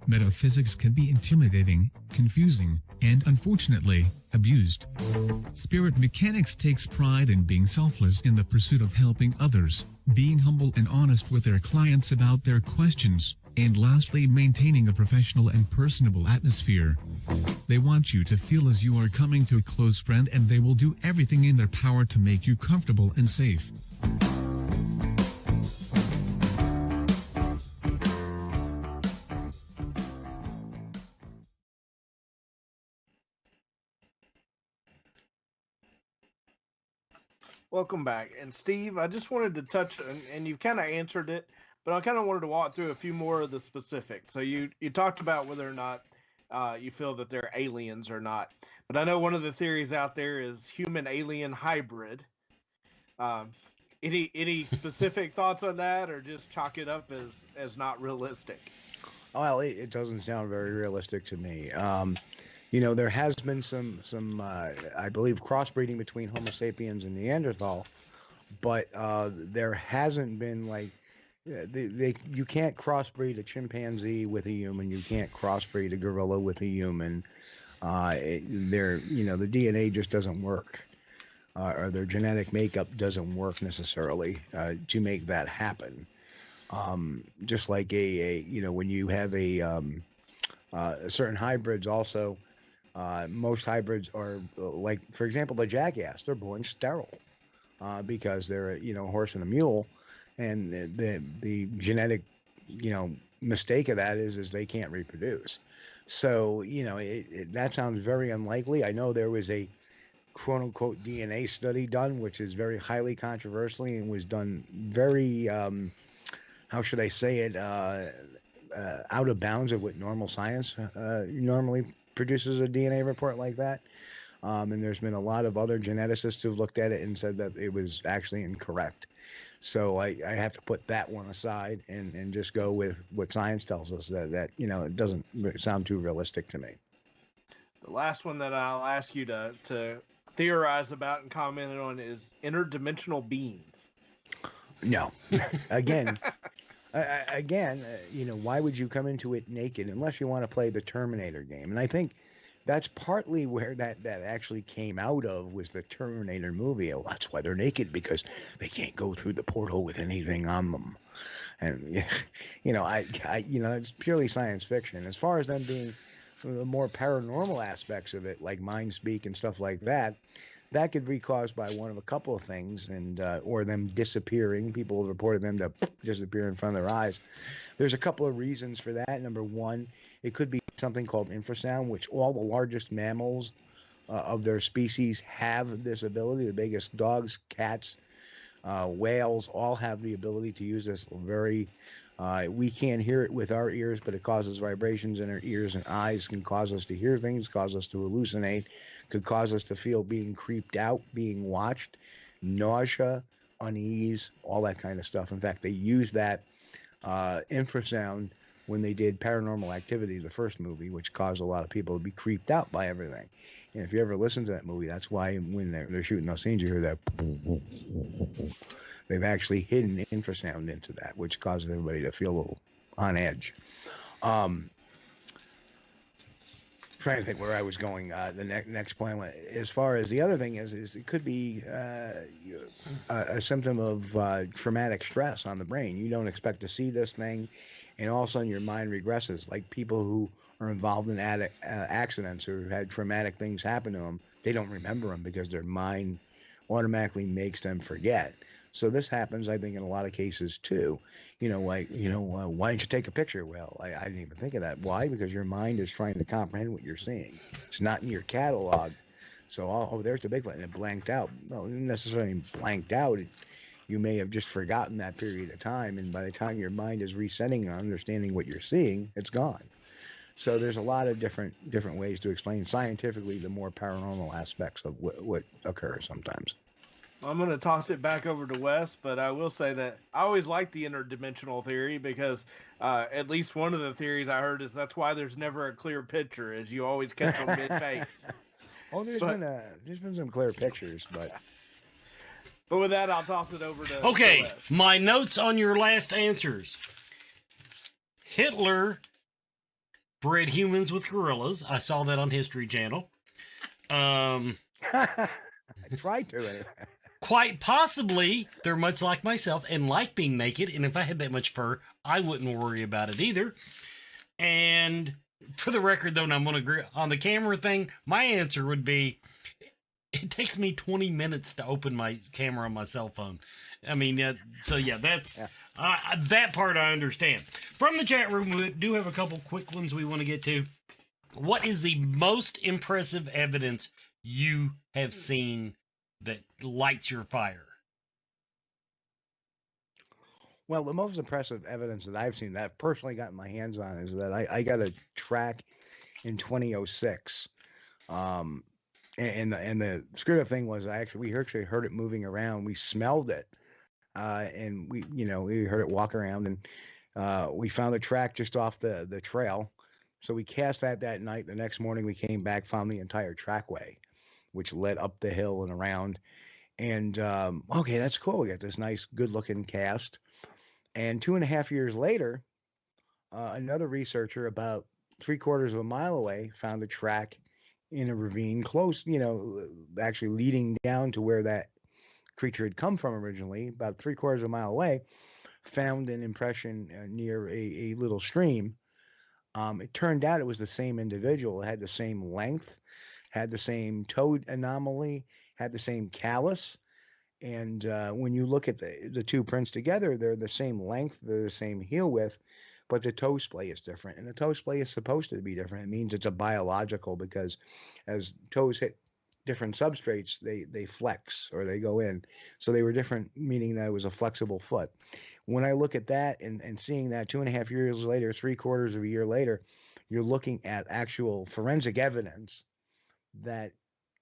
Metaphysics can be intimidating, confusing, and unfortunately, abused. Spirit Mechanics takes pride in being selfless in the pursuit of helping others, being humble and honest with their clients about their questions, and lastly, maintaining a professional and personable atmosphere. They want you to feel as you are coming to a close friend, and they will do everything in their power to make you comfortable and safe. Welcome back. And Steve, I just wanted to touch, and you've kind of answered it, but I kind of wanted to walk through a few more of the specifics. So you talked about whether or not you feel that they're aliens or not. But I know one of the theories out there is human-alien hybrid. Any specific thoughts on that, or just chalk it up as not realistic? Well, it doesn't sound very realistic to me. There has been some I believe, crossbreeding between Homo sapiens and Neanderthal, but there hasn't been you can't crossbreed a chimpanzee with a human. You can't crossbreed a gorilla with a human. The DNA just doesn't work, or their genetic makeup doesn't work necessarily to make that happen. Just like when you have certain hybrids also. Most hybrids are like, for example, the jackass. They're born sterile because they're a horse and a mule, and the genetic mistake of that is they can't reproduce. So that sounds very unlikely. I know there was a quote unquote DNA study done, which is very highly controversial and was done very how should I say it out of bounds of what normal science normally produces a DNA report like that. And there's been a lot of other geneticists who've looked at it and said that it was actually incorrect. So I have to put that one aside and just go with what science tells us that it doesn't sound too realistic to me. The last one that I'll ask you to theorize about and comment on is interdimensional beings. No. Again, why would you come into it naked unless you want to play the Terminator game? And I think that's partly where that actually came out of, was the Terminator movie. Well, that's why they're naked, because they can't go through the portal with anything on them. And it's purely science fiction. As far as them being the more paranormal aspects of it, like mind speak and stuff like that, that could be caused by one of a couple of things, and or them disappearing. People have reported them to disappear in front of their eyes. There's a couple of reasons for that. Number one, it could be something called infrasound, which all the largest mammals of their species have this ability. The biggest dogs, cats, whales all have the ability to use this very we can't hear it with our ears, but it causes vibrations in our ears and eyes, can cause us to hear things, cause us to hallucinate, could cause us to feel being creeped out, being watched, nausea, unease, all that kind of stuff. In fact, they used that infrasound when they did Paranormal Activity, the first movie, which caused a lot of people to be creeped out by everything. And if you ever listen to that movie, that's why when they're shooting those scenes, you hear that. They've actually hidden infrasound into that, which causes everybody to feel a little on edge. Trying to think where I was going. The next point, as far as the other thing is it could be a symptom of traumatic stress on the brain. You don't expect to see this thing, and all of a sudden your mind regresses. Like people who are involved in accidents or had traumatic things happen to them, they don't remember them because their mind automatically makes them forget. So this happens, I think, in a lot of cases too. Why don't you take a picture? Well, I didn't even think of that. Why? Because your mind is trying to comprehend what you're seeing. It's not in your catalog. So, there's the Bigfoot, and it blanked out. Well, it didn't necessarily blanked out. You may have just forgotten that period of time, and by the time your mind is resetting and understanding what you're seeing, it's gone. So there's a lot of different ways to explain scientifically the more paranormal aspects of what occurs sometimes. I'm going to toss it back over to Wes, but I will say that I always like the interdimensional theory because at least one of the theories I heard is that's why there's never a clear picture, is you always catch them mid-face. There's been some clear pictures, but with that, I'll toss it over to Okay, Wes. my notes on your last answers. Hitler bred humans with gorillas. I saw that on History Channel. I tried to. Anyway. Quite possibly, they're much like myself and like being naked, and if I had that much fur, I wouldn't worry about it either. And for the record, though, and I'm going to agree on the camera thing, my answer would be, it takes me 20 minutes to open my camera on my cell phone. I mean, that's that part I understand. From the chat room, we do have a couple quick ones we want to get to. What is the most impressive evidence you have seen that lights your fire? Well, the most impressive evidence that I've seen that I've personally gotten my hands on is that I got a track in 2006. And the screwed up thing was we actually heard it moving around. We smelled it. And we heard it walk around, and we found the track just off the trail. So we cast that night. The next morning we came back, found the entire trackway, which led up the hill and around. And okay, that's cool. We got this nice, good-looking cast. And 2.5 years later, another researcher about 3/4 of a mile away found a track in a ravine close, actually leading down to where that creature had come from originally, about 3/4 of a mile away, found an impression near a little stream. It turned out it was the same individual. It had the same length, had the same toe anomaly, had the same callus. And when you look at the two prints together, they're the same length, they're the same heel width, but the toe splay is different. And the toe splay is supposed to be different. It means it's a biological, because as toes hit different substrates, they flex or they go in. So they were different, meaning that it was a flexible foot. When I look at that and seeing that 2.5 years later, 3/4 of a year later, you're looking at actual forensic evidence that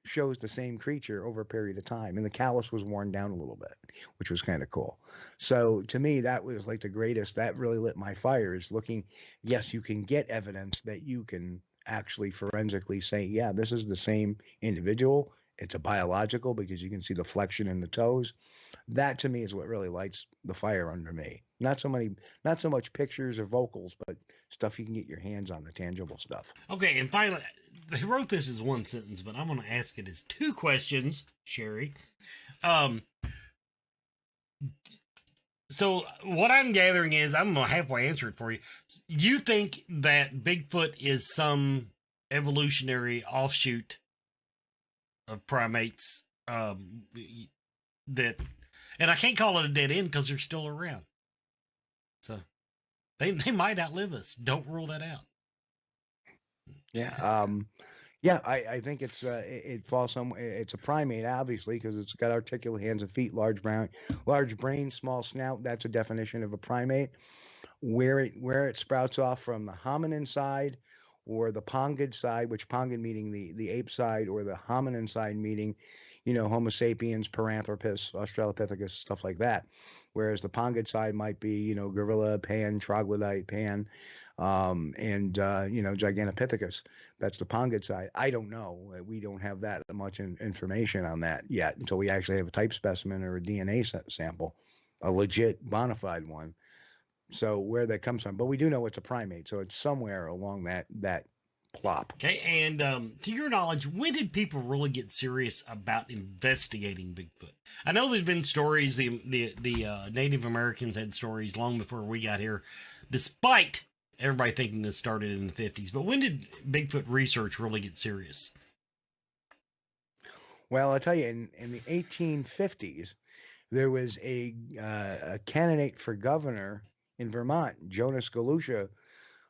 shows the same creature over a period of time, and the callus was worn down a little bit, which was kind of cool. So to me, that was like the greatest. That really lit my fires. Looking, yes, you can get evidence that you can actually forensically say, yeah, this is the same individual. It's a biological, because you can see the flexion in the toes. That to me is what really lights the fire under me. Not so much pictures or vocals, but stuff you can get your hands on, the tangible stuff. Okay, and finally, they wrote this as one sentence, but I'm going to ask it as two questions, Sherry. So what I'm gathering is, I'm going to halfway answer it for you. You think that Bigfoot is some evolutionary offshoot of primates, that, and I can't call it a dead end because they're still around. So they might outlive us. Don't rule that out. Yeah. I think it falls somewhere. It's a primate, obviously, because it's got articulate hands and feet, large brain, small snout. That's a definition of a primate. Where it sprouts off from, the hominin side or the pongid side, which pongid meaning the ape side, or the hominin side meaning, Homo sapiens, Paranthropus, Australopithecus, stuff like that. Whereas the pongid side might be, gorilla, pan, troglodyte, pan, and Gigantopithecus. That's the pongid side. I don't know. We don't have that much information on that yet until we actually have a type specimen or a DNA sample, a legit bona fide one. So where that comes from, but we do know it's a primate, so it's somewhere along that plop. Okay, and to your knowledge, when did people really get serious about investigating Bigfoot? I know there's been stories. The Native Americans had stories long before we got here, despite everybody thinking this started in the 50s. But when did Bigfoot research really get serious? Well, I'll tell you, in the 1850s, There was a candidate for governor in Vermont, Jonas Galusha,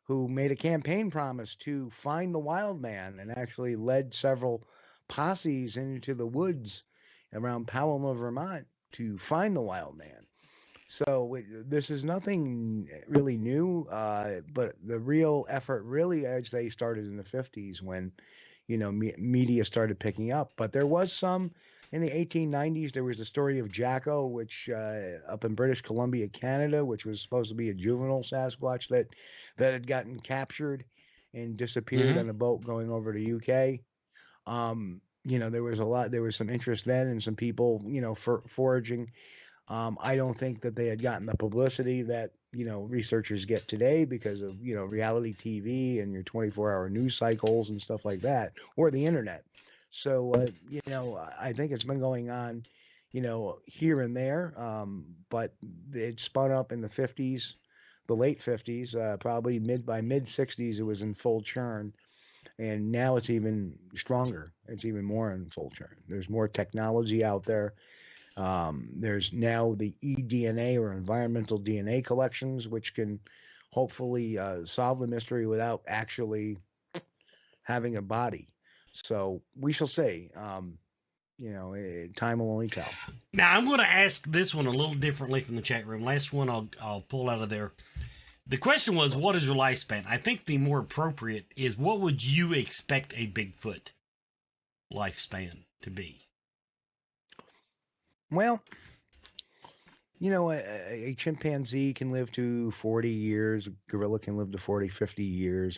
who made a campaign promise to find the wild man and actually led several posses into the woods around Powell, Vermont, to find the wild man. So this is nothing really new, but the real effort really, I'd say, started in the 50s when, media started picking up. But there was some in the 1890s. There was the story of Jacko, which up in British Columbia, Canada, which was supposed to be a juvenile Sasquatch that had gotten captured and disappeared on a boat going over to UK. There was some interest then and some people, for foraging. I don't think that they had gotten the publicity that, researchers get today because of, reality TV and your 24-hour news cycles and stuff like that, or the internet. So, I think it's been going on, here and there, but it spun up in the 50s, the late 50s, probably by mid 60s, it was in full churn. And now it's even stronger. It's even more in full churn. There's more technology out there. There's now the eDNA or environmental DNA collections, which can hopefully solve the mystery without actually having a body. So we shall see. Time will only tell. Now I'm going to ask this one a little differently from the chat room. Last one I'll pull out of there. The question was, what is your lifespan? I think the more appropriate is, what would you expect a Bigfoot lifespan to be? Well, a chimpanzee can live to 40 years. A gorilla can live to 40, 50 years.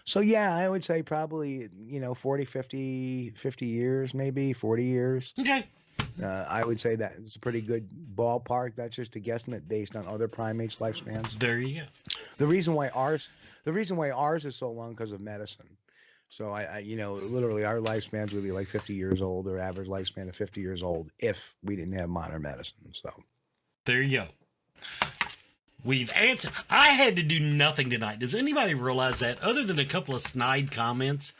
So, yeah, I would say probably, 40, 50 years, maybe 40 years. Okay. I would say that it's a pretty good ballpark. That's just a guesstimate based on other primates' lifespans. There you go. The reason why ours is so long because of medicine. So I literally our lifespans would be like 50 years old, or average lifespan of 50 years old if we didn't have modern medicine. So there you go. We've answered. I had to do nothing tonight. Does anybody realize that? Other than a couple of snide comments,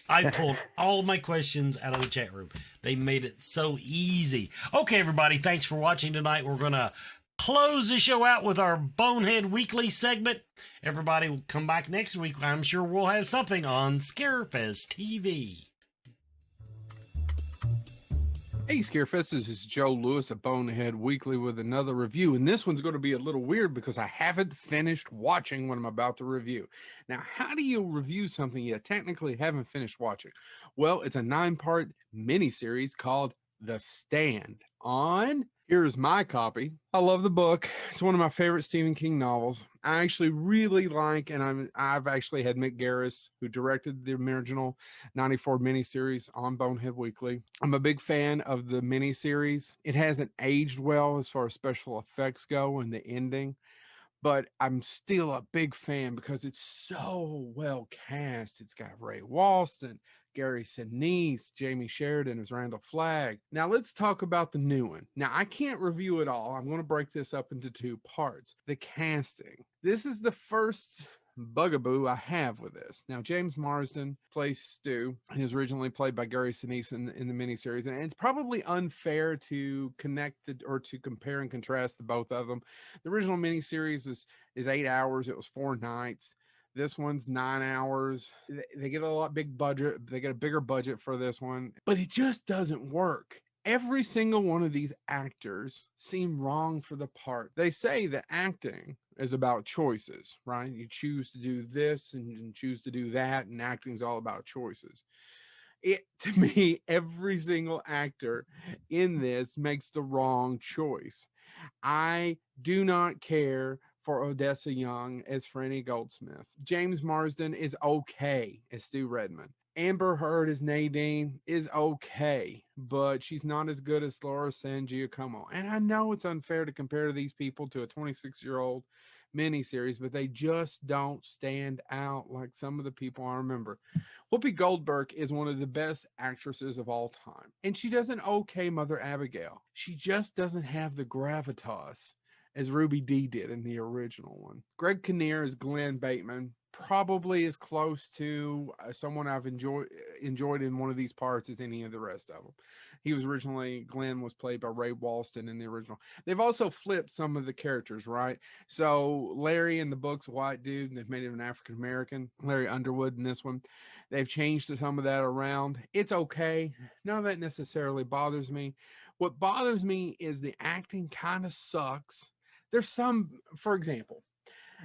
I pulled all of my questions out of the chat room. They made it so easy. Okay, everybody, thanks for watching tonight. We're going to close the show out with our Bonehead Weekly segment. Everybody will come back next week. I'm sure we'll have something on Scarefest TV. Hey, Scarefest, this is Joe Lewis of Bonehead Weekly with another review. And this one's going to be a little weird because I haven't finished watching what I'm about to review. Now, how do you review something you technically haven't finished watching? Well, it's a 9-part miniseries called The Stand on... Here's my copy. I love the book. It's one of my favorite Stephen King novels. I actually really like, and I've actually had Mick Garris, who directed the original 94 miniseries on Bonehead Weekly. I'm a big fan of the miniseries. It hasn't aged well as far as special effects go and the ending, but I'm still a big fan because it's so well cast. It's got Ray Walston, Gary Sinise, Jamie Sheridan as Randall Flagg. Now let's talk about the new one. Now I can't review it all. I'm going to break this up into 2 parts. The casting. This is the first bugaboo I have with this. Now James Marsden plays Stu. He was originally played by Gary Sinise in the miniseries, and it's probably unfair to or to compare and contrast the both of them. The original miniseries is 8 hours. It was 4 nights. This one's 9 hours. They get a big budget. They get a bigger budget for this one, but it just doesn't work. Every single one of these actors seem wrong for the part. They say that acting is about choices, right? You choose to do this and choose to do that, and acting is all about choices. To me, every single actor in this makes the wrong choice. I do not care for Odessa Young as Franny Goldsmith. James Marsden is okay as Stu Redmond. Amber Heard as Nadine is okay, but she's not as good as Laura San Giacomo. And I know it's unfair to compare these people to a 26-year-old miniseries, but they just don't stand out like some of the people I remember. Whoopi Goldberg is one of the best actresses of all time, and she does an okay Mother Abigail. She just doesn't have the gravitas as Ruby Dee did in the original one. Greg Kinnear is Glenn Bateman. probably as close to someone I've enjoyed in one of these parts as any of the rest of them. He was originally, Glenn was played by Ray Walston in the original. They've also flipped some of the characters, right? So Larry in the book's a white dude, and they've made him an African American. Larry Underwood in this one, they've changed some of that around. It's okay. None of that necessarily bothers me. What bothers me is the acting kind of sucks. There's some, for example,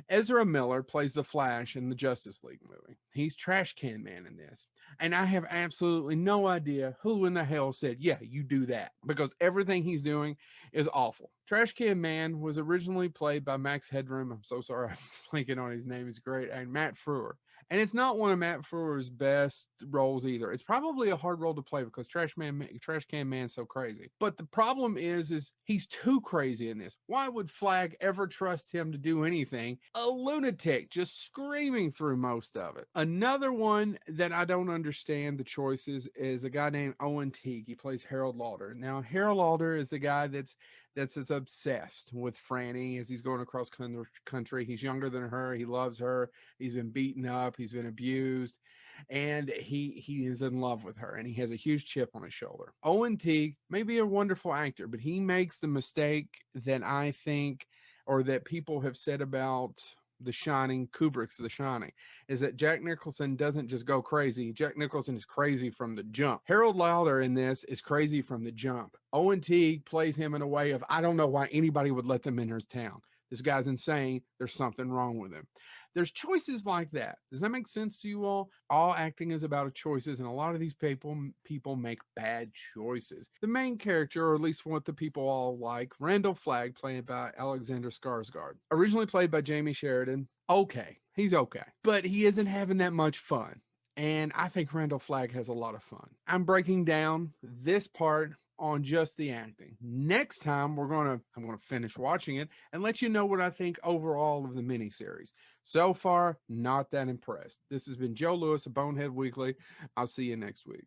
Ezra Miller plays the Flash in the Justice League movie. He's Trash Can Man in this. And I have absolutely no idea who in the hell said, yeah, you do that, because everything he's doing is awful. Trash Can Man was originally played by Max Headroom. I'm so sorry I'm blanking on his name. He's great. And Matt Frewer. And it's not one of Matt Frewer's best roles either. It's probably a hard role to play because Trash Can Man's so crazy. But the problem is he's too crazy in this. Why would Flag ever trust him to do anything? A lunatic just screaming through most of it. Another one that I don't understand the choices is a guy named Owen Teague. He plays Harold Lauder. Now, Harold Lauder is the guy that's obsessed with Franny as he's going across country. He's younger than her. He loves her. He's been beaten up. He's been abused. And he is in love with her. And he has a huge chip on his shoulder. Owen Teague may be a wonderful actor, but he makes the mistake that I think, or that people have said about The Shining, Kubrick's The Shining, is that Jack Nicholson doesn't just go crazy. Jack Nicholson is crazy from the jump. Harold Lauder in this is crazy from the jump. Owen Teague plays him in a way of, I don't know why anybody would let them in his town. This guy's insane. There's something wrong with him. There's choices like that. Does that make sense to you all? All acting is about choices, and a lot of these people make bad choices. The main character, or at least what the people all like, Randall Flagg, played by Alexander Skarsgård, originally played by Jamie Sheridan. Okay, he's okay, but he isn't having that much fun. And I think Randall Flagg has a lot of fun. I'm breaking down this part on just the acting. Next time I'm going to finish watching it and let you know what I think overall of the miniseries. So far, not that impressed. This has been Joe Lewis of Bonehead Weekly. I'll see you next week.